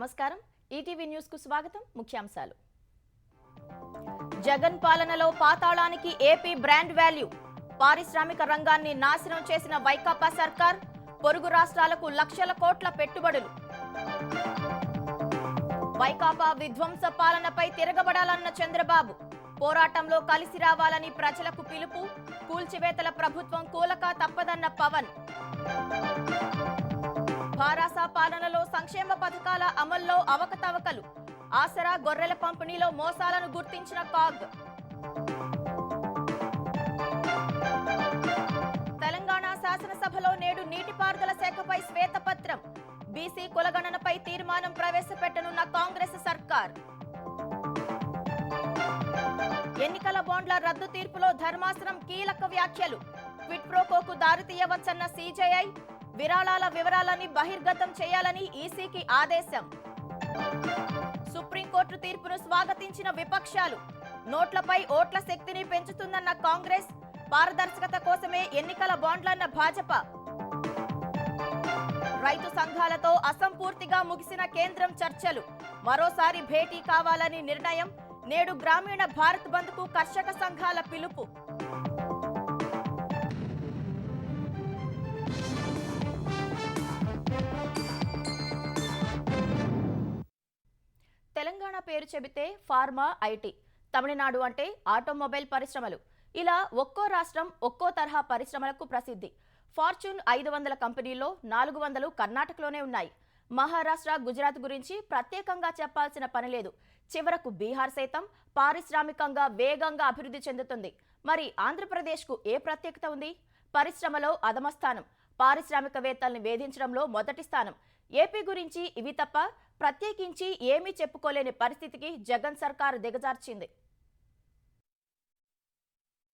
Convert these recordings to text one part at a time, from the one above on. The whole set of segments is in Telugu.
నమస్కారం ఈటీవీ న్యూస్ కు స్వాగతం ముఖ్యాంశాలు జగన్ పాలనలో పాతాళానికి ఏపీ బ్రాండ్ వాల్యూ పారిశ్రామిక రంగాన్ని నాశనం చేసిన వైకాపా సర్కార్ పొరుగు రాష్ట్రాలకు లక్షల కోట్ల పెట్టుబడులు వైకాపా విధ్వంస పాలనపై తిరగబడాలన్న చంద్రబాబు పోరాటంలో కలిసి రావాలని ప్రజలకు పిలుపు కూల్చివేతల ప్రభుత్వం కూలక తప్పదన్న పవన్ భారాస పాలనలో సంక్షేమ పథకాల అమల్లో అవకతవకలు ఆసరా గొర్రెల పంపిణీలో మోసాలను గుర్తించిన కాగ్ తెలంగాణ శాసనసభలో నేడు నీటిపారుదల శాఖపై శ్వేతపత్రం బీసీ కులగణనపై తీర్మానం ప్రవేశపెట్టనున్న కాంగ్రెస్ సర్కార్ ఎన్నికల బాండ్ల రద్దు తీర్పులో ధర్మాసనం కీలక వ్యాఖ్యలు క్విడ్ ప్రోకోకు దారితీయవచ్చన్న సీజేఐ విరాళాల వివరాలని బహిర్గతం చేయాలని ఈసీకి ఆదేశం సుప్రీంకోర్టు తీర్పును స్వాగతించిన విపక్షాలు నోట్లపై ఓట్ల శక్తిని పెంచుతుందన్న కాంగ్రెస్ పారదర్శకత కోసమే ఎన్నికల బాండ్లన్న భాజపా రైతు సంఘాలతో అసంపూర్తిగా ముగిసిన కేంద్రం చర్చలు మరోసారి భేటీ కావాలని నిర్ణయం నేడు గ్రామీణ భారత్ బంద్ కు కర్షక సంఘాల పిలుపు తెలంగాణ పేరు చెబితే ఫార్మా ఐటీ తమిళనాడు అంటే ఆటోమొబైల్ పరిశ్రమలు ఇలా ఒక్కో రాష్ట్రం ఒక్కో తరహా పరిశ్రమలకు ప్రసిద్ధి ఫార్చ్యూన్ 500 కంపెనీల్లో 400 కర్ణాటకలోనే ఉన్నాయి మహారాష్ట్ర గుజరాత్ గురించి ప్రత్యేకంగా చెప్పాల్సిన పని లేదు చివరకు బీహార్ సైతం పారిశ్రామికంగా వేగంగా అభివృద్ధి చెందుతుంది మరి ఆంధ్రప్రదేశ్కు ఏ ప్రత్యేకత ఉంది పరిశ్రమలో అధమస్థానం పారిశ్రామికవేత్తల్ని వేధించడంలో మొదటి స్థానం ఏపీ గురించి ఇవి తప్ప ప్రత్యేకించి ఏమీ చెప్పుకోలేని పరిస్థితికి జగన్ సర్కారు దిగజార్చింది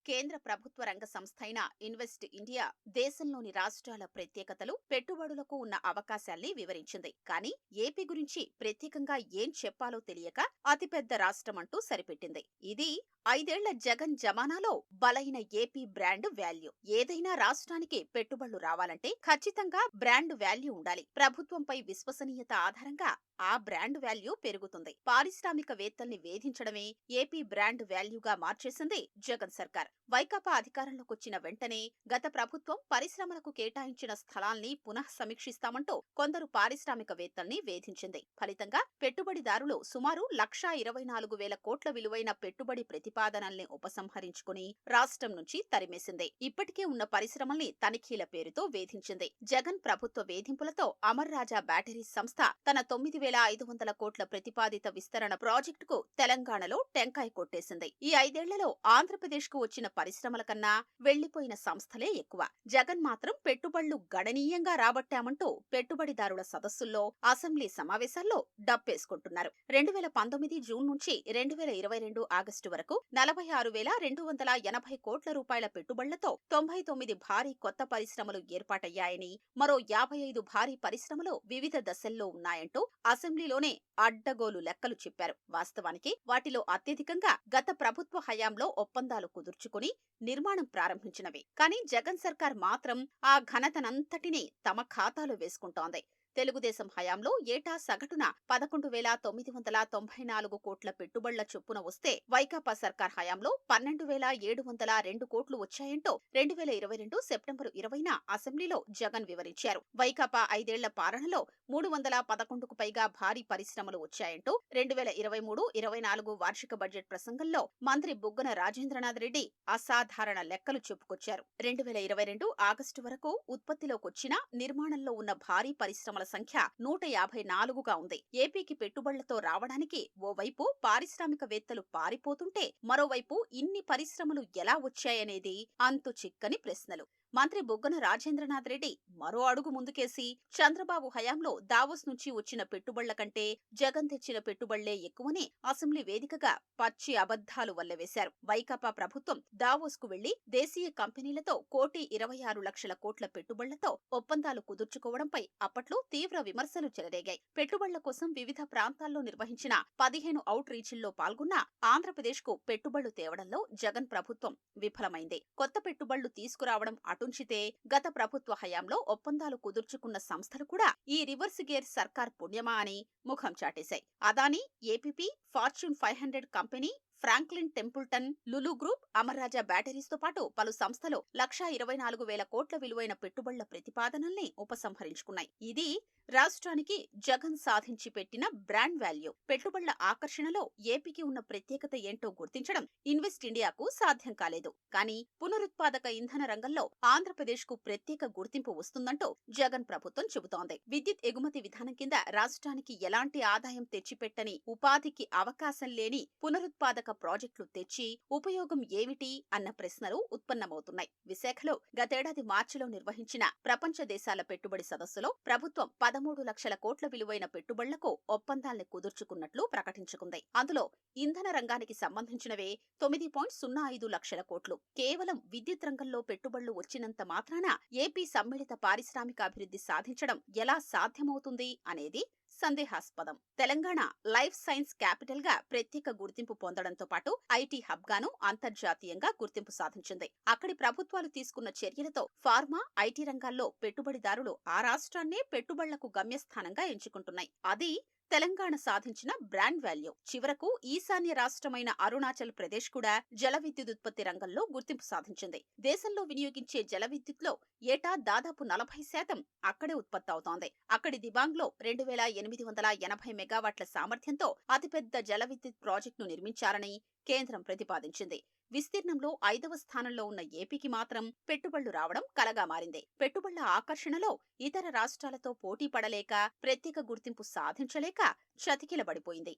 కేంద్ర ప్రభుత్వ రంగ సంస్థ అయిన ఇన్వెస్ట్ ఇండియా దేశంలోని రాష్ట్రాల ప్రత్యేకతలు పెట్టుబడులకు ఉన్న అవకాశాల్ని వివరించింది కానీ ఏపీ గురించి ప్రత్యేకంగా ఏం చెప్పాలో తెలియక అతిపెద్ద రాష్ట్రమంటూ సరిపెట్టింది ఇది 5 ఏళ్ల జగన్ జమానాలో బలైన ఏపీ బ్రాండ్ వాల్యూ ఏదైనా రాష్ట్రానికి పెట్టుబడులు రావాలంటే ఖచ్చితంగా బ్రాండ్ వాల్యూ ఉండాలి ప్రభుత్వంపై విశ్వసనీయత ఆధారంగా ఆ బ్రాండ్ వాల్యూ పెరుగుతుంది పారిశ్రామికవేత్తల్ని వేధించడమే ఏపీ బ్రాండ్ వాల్యూగా మార్చేసింది జగన్ సర్కార్ వైకాపా అధికారంలోకొచ్చిన వెంటనే గత ప్రభుత్వం పరిశ్రమలకు కేటాయించిన స్థలాల్ని పునః సమీక్షిస్తామంటూ కొందరు పారిశ్రామికవేత్తల్ని వేధించింది ఫలితంగా పెట్టుబడిదారులు సుమారు 1,24,000 కోట్ల విలువైన పెట్టుబడి ప్రతిపాదనల్ని ఉపసంహరించుకుని రాష్ట్రం నుంచి తరిమేసింది ఇప్పటికే ఉన్న పరిశ్రమల్ని తనిఖీల పేరుతో వేధించింది జగన్ ప్రభుత్వ వేధింపులతో అమర్ రాజా బ్యాటరీస్ సంస్థ తన 9,500 కోట్ల ప్రతిపాదిత విస్తరణ ప్రాజెక్టుకు తెలంగాణలో టెంకాయ కొట్టేసింది ఈ 5 ఏళ్లలో ఆంధ్రప్రదేశ్ కు వచ్చిన పరిశ్రమల కన్నా వెళ్లిపోయిన సంస్థలే ఎక్కువ జగన్ మాత్రం పెట్టుబడులు గణనీయంగా రాబట్టామంటూ పెట్టుబడిదారుల సదస్సుల్లో అసెంబ్లీ సమావేశాల్లో డప్పేసుకుంటున్నారు 2019 జూన్ నుంచి 2022 ఆగస్టు వరకు 46,280 కోట్ల రూపాయల పెట్టుబడులతో 99 భారీ కొత్త పరిశ్రమలు ఏర్పాటయ్యాయని మరో 55 భారీ పరిశ్రమలు వివిధ దశల్లో ఉన్నాయంటూ అసెంబ్లీలోనే అడ్డగోలు లెక్కలు చెప్పారు వాస్తవానికి వాటిలో అత్యధికంగా గత ప్రభుత్వ హయాంలో ఒప్పందాలు కుదుర్చుకుని నిర్మాణం ప్రారంభించినవి కానీ జగన్ సర్కార్ మాత్రం ఆ ఘనతనంతటినీ తమ ఖాతాలో వేసుకుంటోంది తెలుగుదేశం హయాంలో ఏటా సగటున 11,994 కోట్ల పెట్టుబడుల చొప్పున వస్తే వైకాపా సర్కార్ హయాంలో 12,702 కోట్లు వచ్చాయంటూ 2022 సెప్టెంబరు 20న అసెంబ్లీలో జగన్ వివరించారు వైకాపా 5 ఏళ్ల పాలనలో 311కు పైగా భారీ పరిశ్రమలు వచ్చాయంటూ 2023-24 వార్షిక బడ్జెట్ ప్రసంగంలో మంత్రి బుగ్గన రాజేంద్రనాథ్ రెడ్డి అసాధారణ లెక్కలు చెప్పుకొచ్చారు 2022 ఆగస్టు వరకు ఉత్పత్తిలోకొచ్చిన నిర్మాణంలో ఉన్న భారీ పరిశ్రమల సంఖ్య 154గా ఉంది ఏపీకి పెట్టుబడులతో రావడానికి ఓవైపు పారిశ్రామికవేత్తలు పారిపోతుంటే మరోవైపు ఇన్ని పరిశ్రమలు ఎలా వచ్చాయనేది అంతు చిక్కని ప్రశ్నలు మంత్రి బుగ్గన రాజేంద్రనాథ్ రెడ్డి మరో అడుగు ముందుకేసి చంద్రబాబు హయాంలో దావోస్ నుంచి వచ్చిన పెట్టుబడుల కంటే జగన్ తెచ్చిన పెట్టుబడులే ఎక్కువని అసెంబ్లీ వేదికగా పచ్చి అబద్ధాలు వల్లవేశారు వైకాపా ప్రభుత్వం దావోస్ కు వెళ్లి దేశీయ కంపెనీలతో 1,26,00,000 కోట్ల పెట్టుబడులతో ఒప్పందాలు కుదుర్చుకోవడంపై అప్పట్లో తీవ్ర విమర్శలు చెలరేగాయి పెట్టుబడుల కోసం వివిధ ప్రాంతాల్లో నిర్వహించిన 15 అవుట్ రీచ్ల్లో పాల్గొన్న ఆంధ్రప్రదేశ్ కు పెట్టుబడులు తేవడంలో జగన్ ప్రభుత్వం విఫలమైంది కొత్త పెట్టుబడులు తీసుకురావడం అటు అటుంచితే గత ప్రభుత్వ హయాంలో ఒప్పందాలు కుదుర్చుకున్న సంస్థలు కూడా ఈ రివర్స్ గేర్ సర్కార్ పుణ్యమా అని ముఖం చాటేశాయి. Adani, APP, Fortune 500 company, Franklin Templeton, Lulu group, Amara Raja batteries తో పాటు పలు సంస్థలు 1,24,000 కోట్ల విలువైన పెట్టుబడుల ప్రతిపాదనల్ని ఉపసంహరించుకున్నాయి. ఇది రాష్ట్రానికి జగన్ సాధించి పెట్టిన బ్రాండ్ వాల్యూ. పెట్టుబడుల ఆకర్షణలో ఏపీకి ఉన్న ప్రత్యేకత ఏంటో గుర్తించడం ఇన్వెస్ట్ ఇండియాకు సాధ్యం కాలేదు. కానీ పునరుత్పాదక ఇంధన రంగంలో ఆంధ్రప్రదేశ్ కు ప్రత్యేక గుర్తింపు వస్తుందంటూ జగన్ ప్రభుత్వం చెబుతోంది. విద్యుత్ ఎగుమతి విధానం కింద రాష్ట్రానికి ఎలాంటి ఆదాయం తెచ్చిపెట్టని, ఉపాధికి అవకాశం లేని పునరుత్పాదక ప్రాజెక్టులు తెచ్చి ఉపయోగం ఏమిటి అన్న ప్రశ్నలు ఉత్పన్నమవుతున్నాయి. విశాఖలో గతేడాది మార్చిలో నిర్వహించిన ప్రపంచ దేశాల పెట్టుబడి సదస్సులో ప్రభుత్వం 13 లక్షల కోట్ల విలువైన పెట్టుబడులకు ఒప్పందాల్ని కుదుర్చుకున్నట్లు ప్రకటించుకుంది. అందులో ఇంధన రంగానికి సంబంధించినవే 9.05 లక్షల కోట్లు. కేవలం విద్యుత్ రంగంలో పెట్టుబడులు వచ్చినంత మాత్రాన ఏపీ సమ్మిళిత పారిశ్రామికాభివృద్ధి సాధించడం ఎలా సాధ్యమవుతుంది అనేది సందేహాస్పదం. తెలంగాణ లైఫ్ సైన్స్ క్యాపిటల్ గా ప్రత్యేక గుర్తింపు పొందడంతో పాటు ఐటీ హబ్ గాను అంతర్జాతీయంగా గుర్తింపు సాధించింది. అక్కడి ప్రభుత్వాలు తీసుకున్న చర్యలతో ఫార్మా, ఐటీ రంగాల్లో పెట్టుబడిదారులు ఆ రాష్ట్రాన్నే పెట్టుబడులకు గమ్యస్థానంగా ఎంచుకుంటున్నాయి. అది తెలంగాణ సాధించిన బ్రాండ్ వాల్యూ. చివరకు ఈశాన్య రాష్ట్రమైన అరుణాచల్ ప్రదేశ్ కూడా జల విద్యుత్ ఉత్పత్తి రంగంలో గుర్తింపు సాధించింది. దేశంలో వినియోగించే జల విద్యుత్లో ఏటా దాదాపు 40% అక్కడే ఉత్పత్తి అవుతోంది. అక్కడి దిబాంగ్లో 2,880 మెగావాట్ల సామర్థ్యంతో అతిపెద్ద జల విద్యుత్ ప్రాజెక్టును నిర్మించారని కేంద్రం ప్రతిపాదించింది. విస్తీర్ణంలో 5వ స్థానంలో ఉన్న ఏపీకి మాత్రం పెట్టుబడులు రావడం కలగా మారింది. పెట్టుబడుల ఆకర్షణలో ఇతర రాష్ట్రాలతో పోటీ పడలేక, ప్రత్యేక గుర్తింపు సాధించలేక చతికిలబడిపోయింది.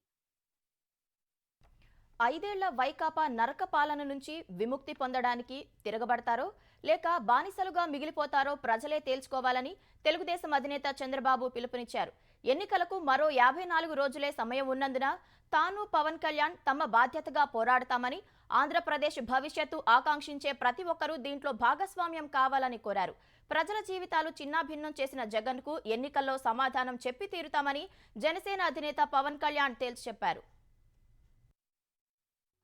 5 ఏళ్ల వైకాపా నరక పాలన నుంచి విముక్తి పొందడానికి తిరగబడతారో లేక బానిసలుగా మిగిలిపోతారో ప్రజలే తేల్చుకోవాలని తెలుగుదేశం అధినేత చంద్రబాబు పిలుపునిచ్చారు. ఎన్నికలకు మరో 54 రోజులే సమయం ఉన్నందున తాను, పవన్ కళ్యాణ్ తమ బాధ్యతగా పోరాడతామని, ఆంధ్రప్రదేశ్ భవిష్యత్తు ఆకాంక్షించే ప్రతి ఒక్కరూ దీంట్లో భాగస్వామ్యం కావాలని కోరారు. ప్రజల జీవితాలు చిన్నాభిన్నం చేసిన జగన్ కు ఎన్నికల్లో సమాధానం చెప్పి తీరుతామని జనసేన అధినేత పవన్ కళ్యాణ్ తేల్చి చెప్పారు.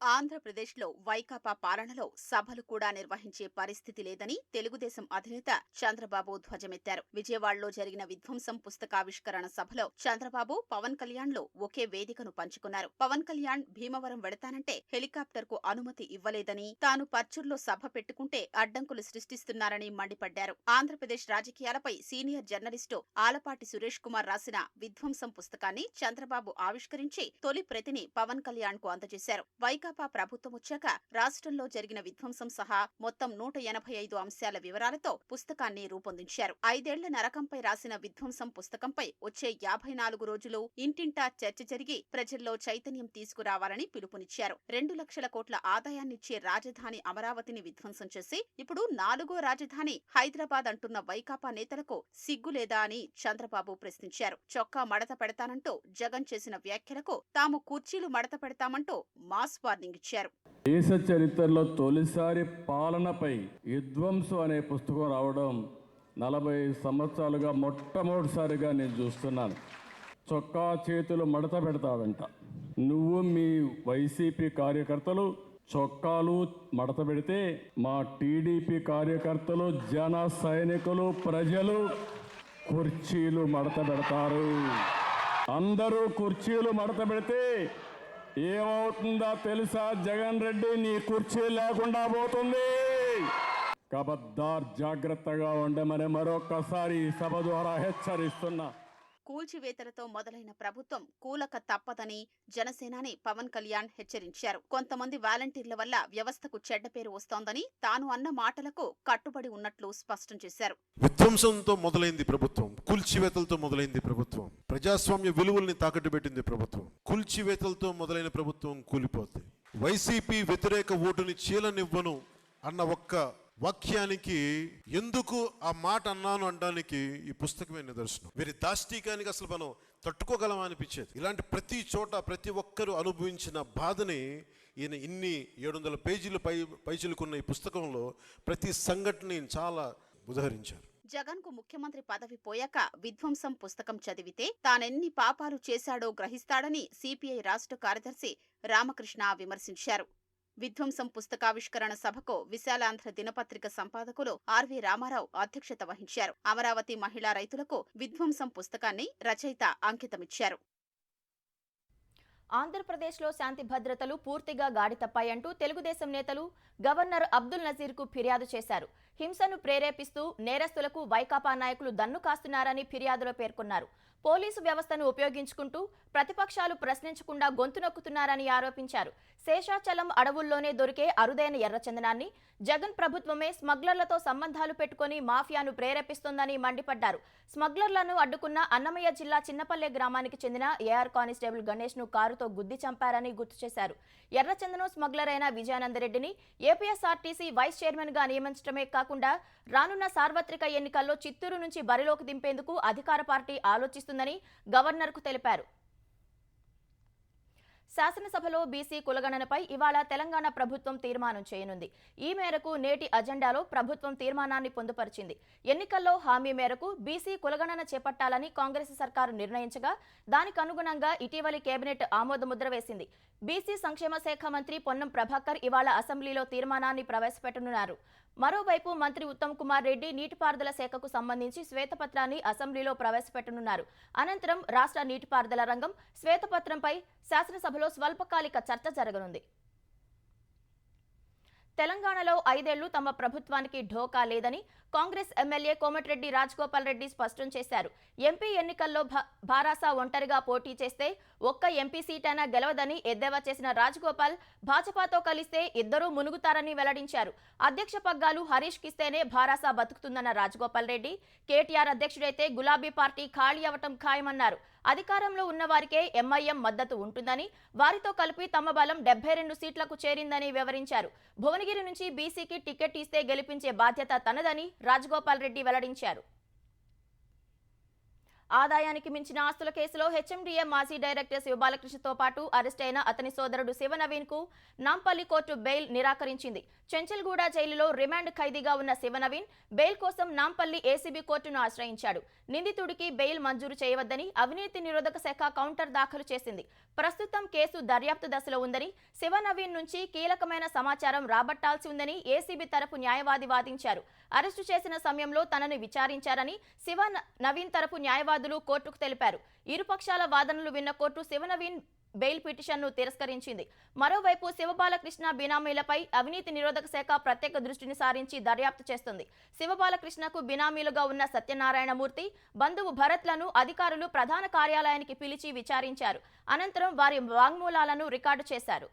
ఆంధ్రప్రదేశ్లో వైకాపా పాలనలో సభలు కూడా నిర్వహించే పరిస్థితి లేదని తెలుగుదేశం అధినేత చంద్రబాబు ధ్వజమెత్తారు. విజయవాడలో జరిగిన విధ్వంసం పుస్తకావిష్కరణ సభలో చంద్రబాబు, పవన్ కళ్యాణ్లు ఒకే వేదికను పంచుకున్నారు. పవన్ కళ్యాణ్ భీమవరం వెడతానంటే హెలికాప్టర్ కు అనుమతి ఇవ్వలేదని, తాను పర్చూర్లో సభ పెట్టుకుంటే అడ్డంకులు సృష్టిస్తున్నారని మండిపడ్డారు. ఆంధ్రప్రదేశ్ రాజకీయాలపై సీనియర్ జర్నలిస్టు ఆలపాటి సురేష్ కుమార్ రాసిన విధ్వంసం పుస్తకాన్ని చంద్రబాబు ఆవిష్కరించి తొలి ప్రతిని పవన్ కళ్యాణ్ కు అందజేశారు. వైకాపా ప్రభుత్వం వచ్చాక రాష్ట్రంలో జరిగిన విధ్వంసం సహా మొత్తం 185 అంశాల వివరాలతో పుస్తకాన్ని రూపొందించారు. 5 ఏళ్ల నరకంపై రాసిన విధ్వంసం పుస్తకంపై వచ్చే 54 రోజులు ఇంటింటా చర్చ జరిగి ప్రజల్లో చైతన్యం తీసుకురావాలని పిలుపునిచ్చారు. 2 లక్షల కోట్ల ఆదాయాన్నిచ్చే రాజధాని అమరావతిని విధ్వంసం చేసి ఇప్పుడు 4వ రాజధాని హైదరాబాద్ అంటున్న వైకాపా నేతలకు సిగ్గులేదా అని చంద్రబాబు ప్రశ్నించారు. చొక్కా మడత పెడతానంటూ జగన్ చేసిన వ్యాఖ్యలకు తాము కుర్చీలు మడత పెడతామంటూ మాస్ వార్నింగ్ ఇచ్చారు. దేశ చరిత్రలో తొలిసారి పాలనపై విధ్వంసం అనే పుస్తకం రావడం 40 సంవత్సరాలుగా మొట్టమొదటిసారిగా నేను చూస్తున్నాను. చొక్కా చేతులు మడత పెడతాడంట. నువ్వు మీ వైసీపీ కార్యకర్తలు చొక్కాలు మడత పెడితే మా టీడీపీ కార్యకర్తలు, జన సైనికులు, ప్రజలు కుర్చీలు మడత పెడతారు. అందరూ కుర్చీలు మడత పెడితే ఏమవుతుందో తెలుసా? జగన్ రెడ్డి నీ కుర్చీ లేకుండా పోతుంది. కబద్దార్, జాగ్రత్తగా ఉండమని మరొకసారి ఈ సభ ద్వారా హెచ్చరిస్తున్నా. కూల్చివేతలతో మొదలైన ప్రభుత్వం కూలక తప్పదని జనసేనాని పవన్ కళ్యాణ్ హెచ్చరించారు. కొంతమంది వాలంటీర్ల వల్ల వ్యవస్థకు చెడ్డ పేరు వస్తోందని, తాను అన్న మాటలకు కట్టుబడి ఉన్నట్లు స్పష్టం చేశారు. విధ్వంసంతో మొదలైంది ప్రభుత్వం, కూల్చివేతలతో మొదలైంది ప్రభుత్వం, ప్రజాస్వామ్య విలువల్ని తాకట్టు పెట్టింది ప్రభుత్వం. కూల్చివేతలతో మొదలైన ప్రభుత్వం కూలిపోతుంది. వైసీపీ వ్యతిరేక ఓటుని చీలనివ్వను అన్న ఒక్క వాక్యానికి, ఎందుకు ఆ మాట అన్నాను అనడానికి ఈ పుస్తకమే నిదర్శనం. వీరి దాష్టీకానికి అసలు మనం తట్టుకోగలమా అనిపించేది. ఇలాంటి ప్రతి చోట ప్రతి ఒక్కరూ అనుభవించిన బాధని ఈయన ఇన్ని 700 పేజీలు పైచిలుకున్న ఈ పుస్తకంలో ప్రతి సంఘటనని చాలా ఉదహరించారు. జగన్ కు ముఖ్యమంత్రి పదవి పోయాక విధ్వంసం పుస్తకం చదివితే తానెన్ని పాపాలు చేశాడో గ్రహిస్తాడని సిపిఐ రాష్ట్ర కార్యదర్శి రామకృష్ణ విమర్శించారు. విధ్వంసం పుస్తకావిష్కరణ సభకు విశాలాంధ్ర దినపత్రిక సంపాదకులు ఆర్వి రామారావు అధ్యక్షత వహించారు. అమరావతి మహిళా రైతులకు విధ్వంసం పుస్తకాన్ని రచయిత అంకితమిచ్చారు. ఆంధ్రప్రదేశ్లో శాంతి భద్రతలు పూర్తిగా గాడి తప్పాయంటూ తెలుగుదేశం నేతలు గవర్నర్ అబ్దుల్ నజీర్కు ఫిర్యాదు చేశారు. హింసను ప్రేరేపిస్తూ నేరస్తులకు వైకాపా నాయకులు దన్ను కాస్తున్నారని ఫిర్యాదులో పేర్కొన్నారు. పోలీసు వ్యవస్థను ఉపయోగించుకుంటూ ప్రతిపక్షాలు ప్రశ్నించకుండా గొంతు నొక్కుతున్నారని ఆరోపించారు. శేషాచలం అడవుల్లోనే దొరికే అరుదైన ఎర్రచందనాన్ని జగన్ ప్రభుత్వమే స్మగ్లర్లతో సంబంధాలు పెట్టుకుని మాఫియాను ప్రేరేపిస్తోందని మండిపడ్డారు. స్మగ్లర్లను అడ్డుకున్న అన్నమయ్య జిల్లా చిన్నపల్లె గ్రామానికి చెందిన ఏఆర్ కానిస్టేబుల్ గణేష్ ను కారుతో గుద్ది చంపారని గుర్తు చేశారు. ఎర్రచందనం స్మగ్లర్ అయిన విజయానందరెడ్డిని ఏపీఎస్ఆర్టీసీ వైస్ చైర్మన్ గా నియమించడమే కాకుండా రానున్న సార్వత్రిక ఎన్నికల్లో చిత్తూరు నుంచి బరిలోకి దింపేందుకు అధికార పార్టీ ఆలోచిస్తుందని గవర్నర్కు తెలిపారు. శాసనసభలో బీసీ కులగణనపై ఇవాళ తెలంగాణ ప్రభుత్వం తీర్మానం చేయనుంది. ఈ మేరకు నేటి అజెండాలో ప్రభుత్వం తీర్మానాన్ని పొందుపరిచింది. ఎన్నికల్లో హామీ మేరకు బీసీ కులగణన చేపట్టాలని కాంగ్రెస్ సర్కారు నిర్ణయించగా దానికి అనుగుణంగా ఇటీవలి కేబినెట్ ఆమోదముద్ర వేసింది. బీసీ సంక్షేమ శాఖ మంత్రి పొన్నం ప్రభాకర్ ఇవాళ అసెంబ్లీలో తీర్మానాన్ని ప్రవేశపెట్టనున్నారు. మరోవైపు మంత్రి ఉత్తమ్ కుమార్ రెడ్డి నీటిపారుదల శాఖకు సంబంధించి శ్వేతపత్రాన్ని అసెంబ్లీలో ప్రవేశపెట్టనున్నారు. అనంతరం రాష్ట్ర నీటిపారుదల రంగం శ్వేతపత్రంపై శాసనసభలో స్వల్పకాలిక చర్చ జరగనుంది. తెలంగాణలో 5 ఏళ్లు తమ ప్రభుత్వానికి ఢోకా లేదని కాంగ్రెస్ ఎమ్మెల్యే కోమటిరెడ్డి రాజగోపాల్ రెడ్డి స్పష్టం చేశారు. ఎంపీ ఎన్నికల్లో భారాస ఒంటరిగా పోటీ చేస్తే ఒక్క ఎంపీ సీటైనా గెలవదని ఎద్దేవా చేసిన రాజగోపాల్ భాజపాతో కలిస్తే ఇద్దరూ మునుగుతారని వెల్లడించారు. అధ్యక్ష పగ్గాలు హరీష్ కిస్తేనే భారాస బతుకుతుందన్న రాజగోపాల్ రెడ్డి కేటీఆర్ అధ్యక్షుడైతే గులాబీ పార్టీ ఖాళీ అవటం ఖాయమన్నారు. అధికారంలో ఉన్న వారికే ఎంఐఎం మద్దతు ఉంటుందని, వారితో కలిపి తమ బలం 72 సీట్లకు చేరిందని వివరించారు. భువనగిరి నుంచి బీసీకి టికెట్ ఇస్తే గెలిపించే బాధ్యత తనదని రాజగోపాల్ రెడ్డి వెల్లడించారు. ఆదాయానికి మించిన ఆస్తుల కేసులో హెచ్ఎండిఏ మాజీ డైరెక్టర్ శివబాలకృష్ణతో పాటు అరెస్ట్ అయిన అతని సోదరుడు శివనవీన్ కు నాంపల్లి కోర్టు బెయిల్ నిరాకరించింది. చెంచల్గూడ జైలులో రిమాండ్ ఖైదీగా ఉన్న శివనవీన్ బెయిల్ కోసం నాంపల్లి ఏసీబీ కోర్టును ఆశ్రయించాడు. నిందితుడికి బెయిల్ మంజూరు చేయవద్దని అవినీతి నిరోధక శాఖ కౌంటర్ దాఖలు చేసింది. ప్రస్తుతం కేసు దర్యాప్తు దశలో ఉందని, శివనవీన్ నుంచి కీలకమైన సమాచారం రాబట్టాల్సి ఉందని ఏసీబీ తరపు న్యాయవాది వాదించారు. అరెస్టు చేసిన సమయంలో తనని విచారించారని శివనవీన్ తరపు న్యాయవాదులు కోర్టుకు తెలిపారు. ఇరుపక్షాల వాదనలు విన్న కోర్టు శివనవీన్ బెయిల్ పిటిషన్ను తిరస్కరించింది. మరోవైపు శివబాలకృష్ణ బినామీలపై అవినీతి నిరోధక శాఖ ప్రత్యేక దృష్టిని సారించి దర్యాప్తు చేస్తుంది. శివబాలకృష్ణకు బినామీలుగా ఉన్న సత్యనారాయణమూర్తి, బంధువు భరత్లను అధికారులు ప్రధాన కార్యాలయానికి పిలిచి విచారించారు. అనంతరం వారి వాంగ్మూలాలను రికార్డు చేశారు.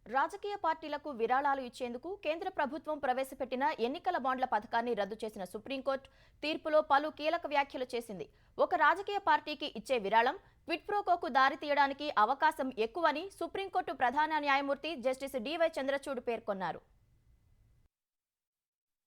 రాజకీయ పార్టీలకు విరాళాలు ఇచ్చేందుకు కేంద్ర ప్రభుత్వం ప్రవేశపెట్టిన ఎన్నికల బాండ్ల పథకాన్ని రద్దు చేసిన సుప్రీంకోర్టు తీర్పులో పలు కీలక వ్యాఖ్యలు చేసింది. ఒక రాజకీయ పార్టీకి ఇచ్చే విరాళం క్విడ్ ప్రోకోకు దారి తీయడానికి అవకాశం ఎక్కువని సుప్రీంకోర్టు ప్రధాన న్యాయమూర్తి జస్టిస్ డివై చంద్రచూడ్ పేర్కొన్నారు.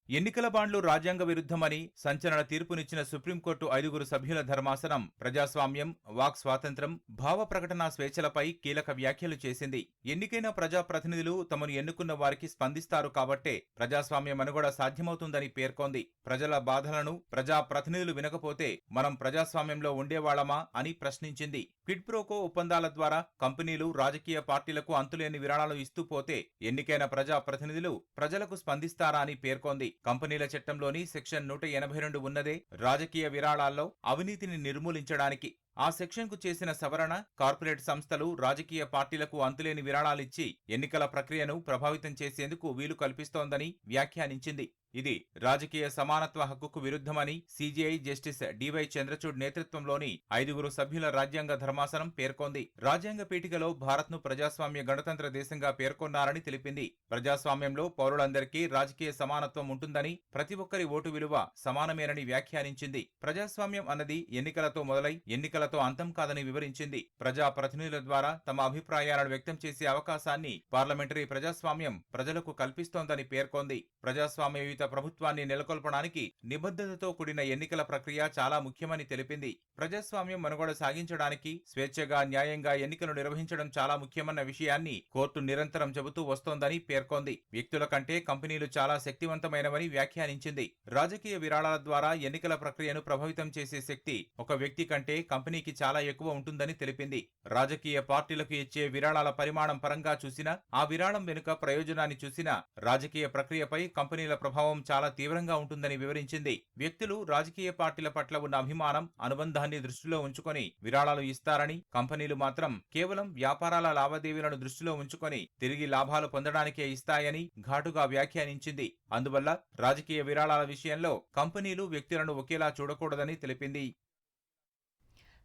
ఎన్నికల బాండ్లు రాజ్యాంగ విరుద్ధమని సంచలన తీర్పునిచ్చిన సుప్రీంకోర్టు 5 సభ్యుల ధర్మాసనం ప్రజాస్వామ్యం, వాక్ స్వాతంత్ర్యం, భావ ప్రకటన స్వేచ్ఛలపై కీలక వ్యాఖ్యలు చేసింది. ఎన్నికైన ప్రజాప్రతినిధులు తమను ఎన్నుకున్న వారికి స్పందిస్తారు కాబట్టే ప్రజాస్వామ్య మనుగడ సాధ్యమవుతుందని పేర్కొంది. ప్రజల బాధలను ప్రజాప్రతినిధులు వినకపోతే మనం ప్రజాస్వామ్యంలో ఉండేవాళ్లమా అని ప్రశ్నించింది. క్విడ్ ప్రోకో ఒప్పందాల ద్వారా కంపెనీలు రాజకీయ పార్టీలకు అంతులేని విరాళాలు ఇస్తూ పోతే ఎన్నికైన ప్రజాప్రతినిధులు ప్రజలకు స్పందిస్తారా అని పేర్కొంది. కంపెనీల చట్టంలోని సెక్షన్ 182 ఉన్నదే రాజకీయ విరాళాల్లో అవినీతిని నిర్మూలించడానికి. ఆ సెక్షన్కు చేసిన సవరణ కార్పొరేట్ సంస్థలు రాజకీయ పార్టీలకు అంతులేని విరాళాలిచ్చి ఎన్నికల ప్రక్రియను ప్రభావితం చేసేందుకు వీలు కల్పిస్తోందని వ్యాఖ్యానించింది. ఇది రాజకీయ సమానత్వ హక్కుకు విరుద్ధమని సీజీఐ జస్టిస్ డివై చంద్రచూడ్ నేతృత్వంలోని 5 సభ్యుల రాజ్యాంగ ధర్మాసనం పేర్కొంది. రాజ్యాంగ పీఠికలో భారత్ను ప్రజాస్వామ్య గణతంత్ర దేశంగా పేర్కొన్నారని తెలిపింది. ప్రజాస్వామ్యంలో పౌరులందరికీ రాజకీయ సమానత్వం ఉంటుందని, ప్రతి ఒక్కరి ఓటు విలువ సమానమేనని వ్యాఖ్యానించింది. ప్రజాస్వామ్యం అన్నది ఎన్నికలతో మొదలై ఎన్నికలతో అంతం కాదని వివరించింది. ప్రజాప్రతినిధుల ద్వారా తమ అభిప్రాయాలను వ్యక్తం చేసే అవకాశాన్ని పార్లమెంటరీ ప్రజాస్వామ్యం ప్రజలకు కల్పిస్తోందని పేర్కొంది. ప్రజాస్వామ్యయుత ప్రభుత్వాన్ని నెలకొల్పడానికి నిబద్ధతతో కూడిన ఎన్నికల ప్రక్రియ చాలా ముఖ్యమని తెలిపింది. ప్రజాస్వామ్యం మనుగడ సాగించడానికి స్వేచ్ఛగా, న్యాయంగా ఎన్నికలు నిర్వహించడం చాలా ముఖ్యమన్న విషయాన్ని కోర్టు నిరంతరం చెబుతూ వస్తోందని పేర్కొంది. వ్యక్తుల కంటే కంపెనీలు చాలా శక్తివంతమైనవని వ్యాఖ్యానించింది. రాజకీయ విరాళాల ద్వారా ఎన్నికల ప్రక్రియను ప్రభావితం చేసే శక్తి ఒక వ్యక్తి కంటే కంపెనీకి చాలా ఎక్కువ ఉంటుందని తెలిపింది. రాజకీయ పార్టీలకు ఇచ్చే విరాళాల పరిమాణం పరంగా చూసినా, ఆ విరాళం వెనుక ప్రయోజనాన్ని చూసినా రాజకీయ ప్రక్రియపై కంపెనీల ప్రభావం చాలా తీవ్రంగా ఉంటుందని వివరించింది. వ్యక్తులు రాజకీయ పార్టీల పట్ల ఉన్న అభిమానం, అనుబంధాన్ని దృష్టిలో ఉంచుకొని విరాళాలు ఇస్తారని, కంపెనీలు మాత్రం కేవలం వ్యాపారాల లావాదేవీలను దృష్టిలో ఉంచుకొని తిరిగి లాభాలు పొందడానికే ఇస్తాయని ఘాటుగా వ్యాఖ్యానించింది. అందువల్ల రాజకీయ విరాళాల విషయంలో కంపెనీలు వ్యక్తులను ఒకేలా చూడకూడదని తెలిపింది.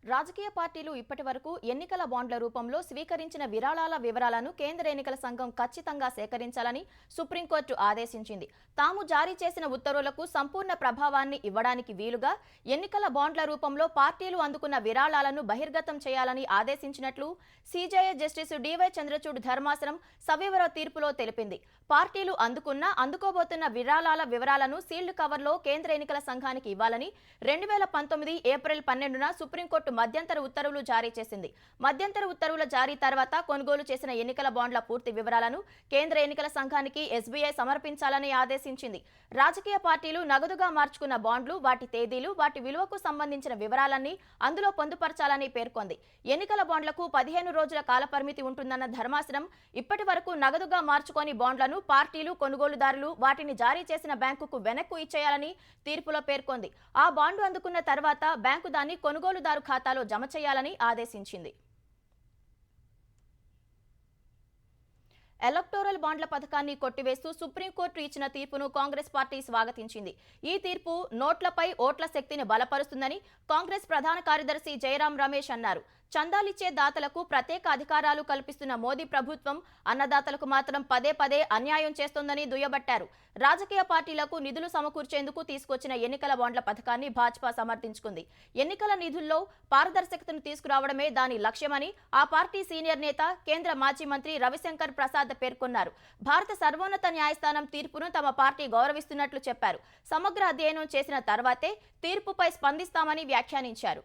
రాజకీయ పార్టీలు ఇప్పటి వరకు ఎన్నికల బాండ్ల రూపంలో స్వీకరించిన విరాళాల వివరాలను కేంద్ర ఎన్నికల సంఘం ఖచ్చితంగా సేకరించాలని సుప్రీంకోర్టు ఆదేశించింది. తాము జారీ చేసిన ఉత్తర్వులకు సంపూర్ణ ప్రభావాన్ని ఇవ్వడానికి వీలుగా ఎన్నికల బాండ్ల రూపంలో పార్టీలు అందుకున్న విరాళాలను బహిర్గతం చేయాలని ఆదేశించినట్లు సిజేఐ జస్టిస్ డివై చంద్రచూడ్ ధర్మాసనం సవివర తీర్పులో తెలిపింది. పార్టీలు అందుకోబోతున్న విరాళాల వివరాలను సీల్డ్ కవర్లో కేంద్ర ఎన్నికల సంఘానికి ఇవ్వాలని 2019 ఏప్రిల్ 12న సుప్రీంకోర్టు మధ్యంతర ఉత్తర్వులు జారీ చేసింది. మధ్యంతర ఉత్తర్వుల జారీ తర్వాత కొనుగోలు చేసిన ఎన్నికల బాండ్ల పూర్తి వివరాలను కేంద్ర ఎన్నికల సంఘానికి ఎస్బీఐ సమర్పించాలని ఆదేశించింది. రాజకీయ పార్టీలు నగదుగా మార్చుకున్న బాండ్లు, వాటి తేదీలు, వాటి విలువకు సంబంధించిన వివరాలన్నీ అందులో పొందుపరచాలని పేర్కొంది. ఎన్నికల బాండ్లకు 15 రోజుల కాలపరిమితి ఉంటుందన్న ధర్మాసనం ఇప్పటి వరకు నగదుగా మార్చుకొని బాండ్లను పార్టీలు, కొనుగోలుదారులు వాటిని జారీ చేసిన బ్యాంకుకు వెనక్కు ఇచ్చేయాలని తీర్పులో పేర్కొంది. ఆ బాండు అందుకున్న తర్వాత బ్యాంకు దాన్ని కొనుగోలుదారు ఖాతాలో జమ చేయాలని ఆదేశించింది. ఎలక్టోరల్ బాండ్ల పథకాన్ని కొట్టివేస్తూ సుప్రీంకోర్టు ఇచ్చిన తీర్పును కాంగ్రెస్ పార్టీ స్వాగతించింది. ఈ తీర్పు నోట్లపై ఓట్ల శక్తిని బలపరుస్తుందని కాంగ్రెస్ ప్రధాన కార్యదర్శి జయరాం రమేష్ అన్నారు. చందాలిచ్చే దాతలకు ప్రత్యేక అధికారాలు కల్పిస్తున్న మోదీ ప్రభుత్వం అన్నదాతలకు మాత్రం పదే పదే అన్యాయం చేస్తోందని దుయ్యబట్టారు. రాజకీయ పార్టీలకు నిధులు సమకూర్చేందుకు తీసుకొచ్చిన ఎన్నికల బాండ్ల పథకాన్ని భాజపా సమర్థించుకుంది. ఎన్నికల నిధుల్లో పారదర్శకతను తీసుకురావడమే దాని లక్ష్యమని ఆ పార్టీ సీనియర్ నేత, కేంద్ర మాజీ మంత్రి రవిశంకర్ ప్రసాద్ పేర్కొన్నారు. భారత సర్వోన్నత న్యాయస్థానం తీర్పును తమ పార్టీ గౌరవిస్తున్నట్లు చెప్పారు. సమగ్ర అధ్యయనం చేసిన తర్వాతే తీర్పుపై స్పందిస్తామని వ్యాఖ్యానించారు.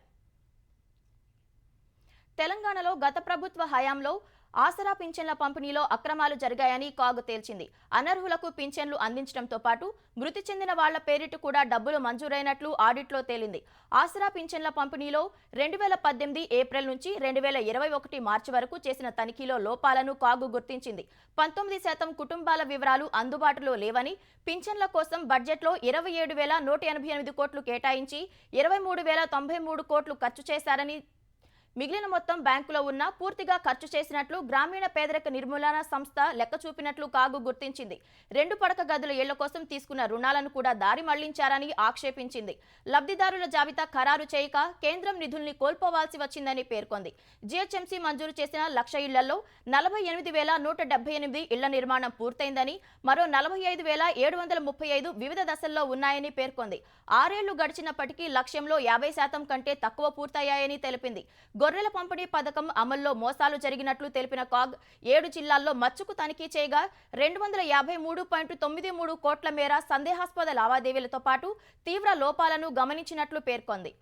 తెలంగాణలో గత ప్రభుత్వ హయాంలో ఆసరా పింఛన్ల పంపిణీలో అక్రమాలు జరిగాయని కాగ్ తేల్చింది. అనర్హులకు పింఛన్లు అందించడంతో పాటు మృతి చెందిన వాళ్ల పేరిట కూడా డబ్బులు మంజూరైనట్లు ఆడిట్లో తేలింది. ఆసరా పింఛన్ల పంపిణీలో 2018 ఏప్రిల్ నుంచి 2021 మార్చి వరకు చేసిన తనిఖీలో లోపాలను కాగ్ గుర్తించింది. 19% కుటుంబాల వివరాలు అందుబాటులో లేవని, పింఛన్ల కోసం బడ్జెట్లో 27,188 కోట్లు కేటాయించి 23,093 కోట్లు ఖర్చు చేశారని, మిగిలిన మొత్తం బ్యాంకులో ఉన్న పూర్తిగా ఖర్చు చేసినట్లు గ్రామీణ పేదరిక నిర్మూలన సంస్థ లెక్క చూపినట్లు కాగు గుర్తించింది. 2 పడక గదుల ఇళ్ల కోసం తీసుకున్న రుణాలను కూడా దారి మళ్లించారని ఆక్షేపించింది. లబ్ధిదారుల జాబితా ఖరారు చేయక కేంద్రం నిధుల్ని కోల్పోవాల్సి వచ్చిందని పేర్కొంది. జీహెచ్ఎంసీ మంజూరు చేసిన 1,00,000 ఇళ్లలో 48,178 ఇళ్ల నిర్మాణం పూర్తయిందని, మరో 45,735 వివిధ దశల్లో ఉన్నాయని పేర్కొంది. 6 ఏళ్లు గడిచినప్పటికీ లక్ష్యంలో 50% కంటే తక్కువ పూర్తయ్యాయని తెలిపింది. గొర్రెల పంపిణీ పథకం అమల్లో మోసాలు జరిగినట్లు తెలిపిన కాగ్ 7 జిల్లాల్లో మచ్చుకు తనిఖీ చేయగా 253.93 కోట్ల మేర సందేహాస్పద లావాదేవీలతో పాటు తీవ్ర లోపాలను గమనించినట్లు పేర్కొంది.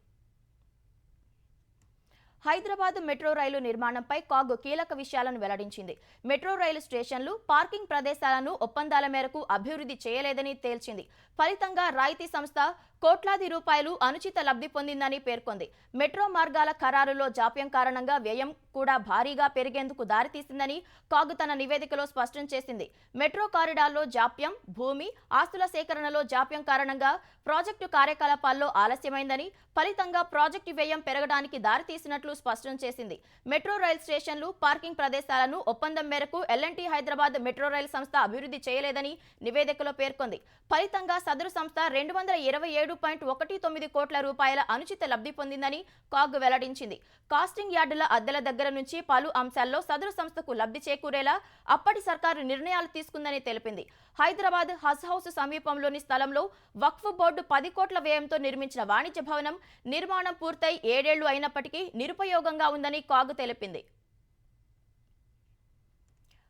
హైదరాబాద్ మెట్రో రైలు నిర్మాణంపై కాగ్ కీలక విషయాలను వెల్లడించింది. మెట్రో రైలు స్టేషన్లు, పార్కింగ్ ప్రదేశాలను ఒప్పందాల మేరకు అభివృద్ధి చేయలేదని తేల్చింది. ఫలితంగా రాయితీ సంస్థ కోట్లాది రూపాయలు అనుచిత లబ్ధి పొందిందని పేర్కొంది. మెట్రో మార్గాల ఖరారులో జాప్యం కారణంగా వ్యయం కూడా భారీగా పెరిగేందుకు దారితీసిందని కాగ్ తన నివేదికలో స్పష్టం చేసింది. మెట్రో కారిడార్లో జాప్యం, భూమి, ఆస్తుల సేకరణలో జాప్యం కారణంగా ప్రాజెక్టు కార్యకలాపాల్లో ఆలస్యమైందని, ఫలితంగా ప్రాజెక్టు వ్యయం పెరగడానికి దారితీసినట్లు స్పష్టం చేసింది. మెట్రో రైల్ స్టేషన్లు, పార్కింగ్ ప్రదేశాలను ఒప్పందం మేరకు ఎల్ఎన్టీ హైదరాబాద్ మెట్రో రైల్ సంస్థ అభివృద్ధి చేయలేదని నివేదికలో పేర్కొంది. ఫలితంగా సదరు సంస్థ 227.19 కోట్ల రూపాయల అనుచిత లబ్ధి పొందిందని కాగ్ వెల్లడించింది. కాస్టింగ్ యార్డుల అద్దెల దగ్గర నుంచి పలు అంశాల్లో సదరు సంస్థకు లబ్ధి చేకూరేలా అప్పటి సర్కారు నిర్ణయాలు తీసుకుందని తెలిపింది. హైదరాబాద్ హజ్ హౌస్ సమీపంలోని స్థలంలో వక్ఫ్ బోర్డు 10 కోట్ల వ్యయంతో నిర్మించిన వాణిజ్య భవనం నిర్మాణం పూర్తయి 7 ఏళ్లు అయినప్పటికీ నిరుపయోగంగా ఉందని కాగ్ తెలిపింది.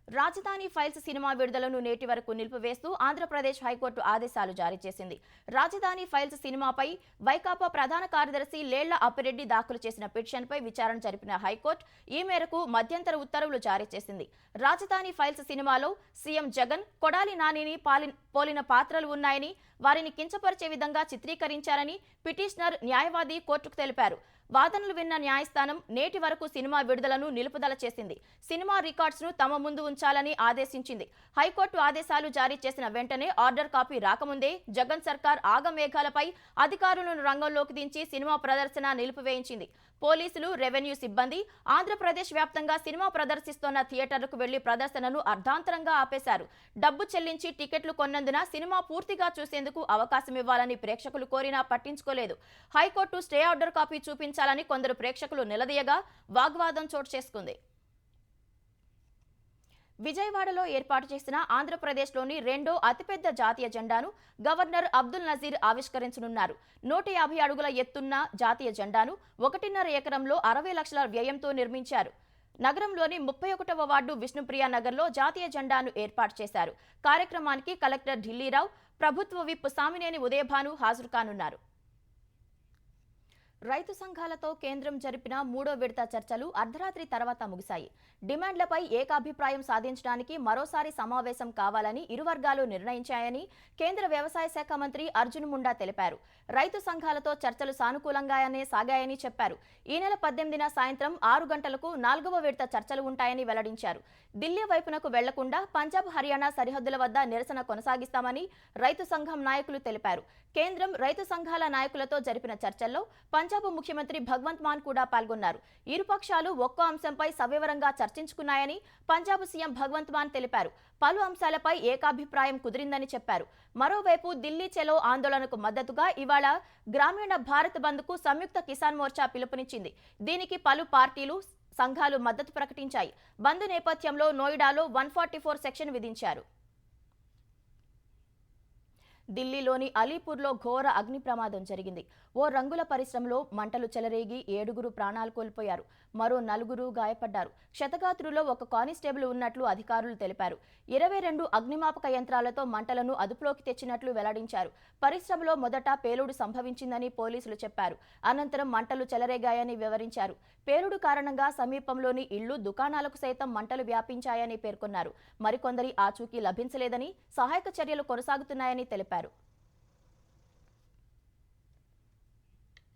రాజధాని ఫైల్స్ సినిమా విడుదలను నేటి వరకు నిలిపివేస్తూ ఆంధ్రప్రదేశ్ హైకోర్టు ఆదేశాలు జారీ చేసింది. రాజధాని ఫైల్స్ సినిమాపై వైకాపా ప్రధాన కార్యదర్శి లేళ్ల అప్పిరెడ్డి దాఖలు చేసిన పిటిషన్పై విచారణ జరిపిన హైకోర్టు ఈ మేరకు మధ్యంతర ఉత్తర్వులు జారీ చేసింది. రాజధాని ఫైల్స్ సినిమాలో సీఎం జగన్, కొడాలి నానిని పోలిన పాత్రలు ఉన్నాయని, వారిని కించపరిచే విధంగా చిత్రీకరించారని పిటిషనర్ న్యాయవాది కోర్టుకు తెలిపారు. వాదనలు విన్న న్యాయస్థానం నేటి వరకు సినిమా విడుదలను నిలుపుదల చేసింది. సినిమా రికార్డ్స్ ను తమ ముందు ఉంచాలని ఆదేశించింది. హైకోర్టు ఆదేశాలు జారీ చేసిన వెంటనే ఆర్డర్ కాపీ రాకముందే జగన్ సర్కార్ ఆగమేఘాలపై అధికారులను రంగంలోకి దించి సినిమా ప్రదర్శన నిలిపివేయించింది. పోలీసులు, రెవెన్యూ సిబ్బంది ఆంధ్రప్రదేశ్ వ్యాప్తంగా సినిమా ప్రదర్శిస్తోన్న థియేటర్లకు వెళ్లి ప్రదర్శనను అర్ధాంతరంగా ఆపేశారు. డబ్బు చెల్లించి టికెట్లు కొన్నందున సినిమా పూర్తిగా చూసేందుకు అవకాశం ఇవ్వాలని ప్రేక్షకులు కోరినా పట్టించుకోలేదు. హైకోర్టు స్టే ఆర్డర్ కాపీ చూపించాలని కొందరు ప్రేక్షకులు నిలదీయగా వాగ్వాదం చోటు చేసుకుంది. విజయవాడలో ఏర్పాటు చేసిన ఆంధ్రప్రదేశ్లోని రెండో అతిపెద్ద జాతీయ జెండాను గవర్నర్ అబ్దుల్ నజీర్ ఆవిష్కరించనున్నారు. 150 అడుగుల ఎత్తున్న జాతీయ జెండాను 1.5 ఎకరంలో 60 లక్షల వ్యయంతో నిర్మించారు. నగరంలోని 31వ వార్డు విష్ణుప్రియ నగర్లో జాతీయ జెండాను ఏర్పాటు చేశారు. కార్యక్రమానికి కలెక్టర్ ఢిల్లీరావు, ప్రభుత్వ విప్ సామినేని ఉదయభాను హాజరు కానున్నారు. రైతు సంఘాలతో కేంద్రం జరిపిన 3వ విడత చర్చలు అర్ధరాత్రి తర్వాత ముగిశాయి. డిమాండ్లపై ఏకాభిప్రాయం సాధించడానికి మరోసారి సమావేశం కావాలని ఇరు వర్గాలు నిర్ణయించాయని కేంద్ర వ్యవసాయ శాఖ మంత్రి అర్జున్ ముండా తెలిపారు. రైతు సంఘాలతో చర్చలు సానుకూలంగానే సాగాయని చెప్పారు. ఈ నెల 18న సాయంత్రం 6 గంటలకు 4వ విడత చర్చలు ఉంటాయని వెల్లడించారు. ఢిల్లీ వైపునకు వెళ్లకుండా పంజాబ్, హర్యానా సరిహద్దుల వద్ద నిరసన కొనసాగిస్తామని రైతు సంఘం నాయకులు తెలిపారు. కేంద్రం రైతు సంఘాల నాయకులతో జరిపిన చర్చల్లో పంజాబ్ ముఖ్యమంత్రి భగవంత్ మాన్ కూడా పాల్గొన్నారు. ఇరు పక్షాలు ఒక్కో అంశంపై సవివరంగా చర్చించుకున్నాయని పంజాబ్ సీఎం భగవంత్ మాన్ తెలిపారు. పలు అంశాలపై ఏకాభిప్రాయం కుదిరిందని చెప్పారు. మరోవైపు ఢిల్లీ చలో ఆందోళనకు మద్దతుగా ఇవాళ గ్రామీణ భారత్ బంద్కు సంయుక్త కిసాన్ మోర్చా పిలుపునిచ్చింది. దీనికి పలు పార్టీలు, సంఘాలు మద్దతు ప్రకటించాయి. బంద్ నేపథ్యంలో నోయిడాలో 144 సెక్షన్ విధించారు. ఢిల్లీలోని అలీపూర్లో ఘోర అగ్ని ప్రమాదం జరిగింది. ఓ రంగుల పరిశ్రమలో మంటలు చెలరేగి 7 ప్రాణాలు కోల్పోయారు. మరో 4 గాయపడ్డారు. క్షతగాత్రుల్లో ఒక కానిస్టేబుల్ ఉన్నట్లు అధికారులు తెలిపారు. 22 అగ్నిమాపక యంత్రాలతో మంటలను అదుపులోకి తెచ్చినట్లు వెల్లడించారు. పరిశ్రమలో మొదట పేలుడు సంభవించిందని పోలీసులు చెప్పారు. అనంతరం మంటలు చెలరేగాయని వివరించారు. పేలుడు కారణంగా సమీపంలోని ఇళ్లు, దుకాణాలకు సైతం మంటలు వ్యాపించాయని పేర్కొన్నారు. మరికొందరి ఆచూకీ లభించలేదని, సహాయక చర్యలు కొనసాగుతున్నాయని తెలిపారు.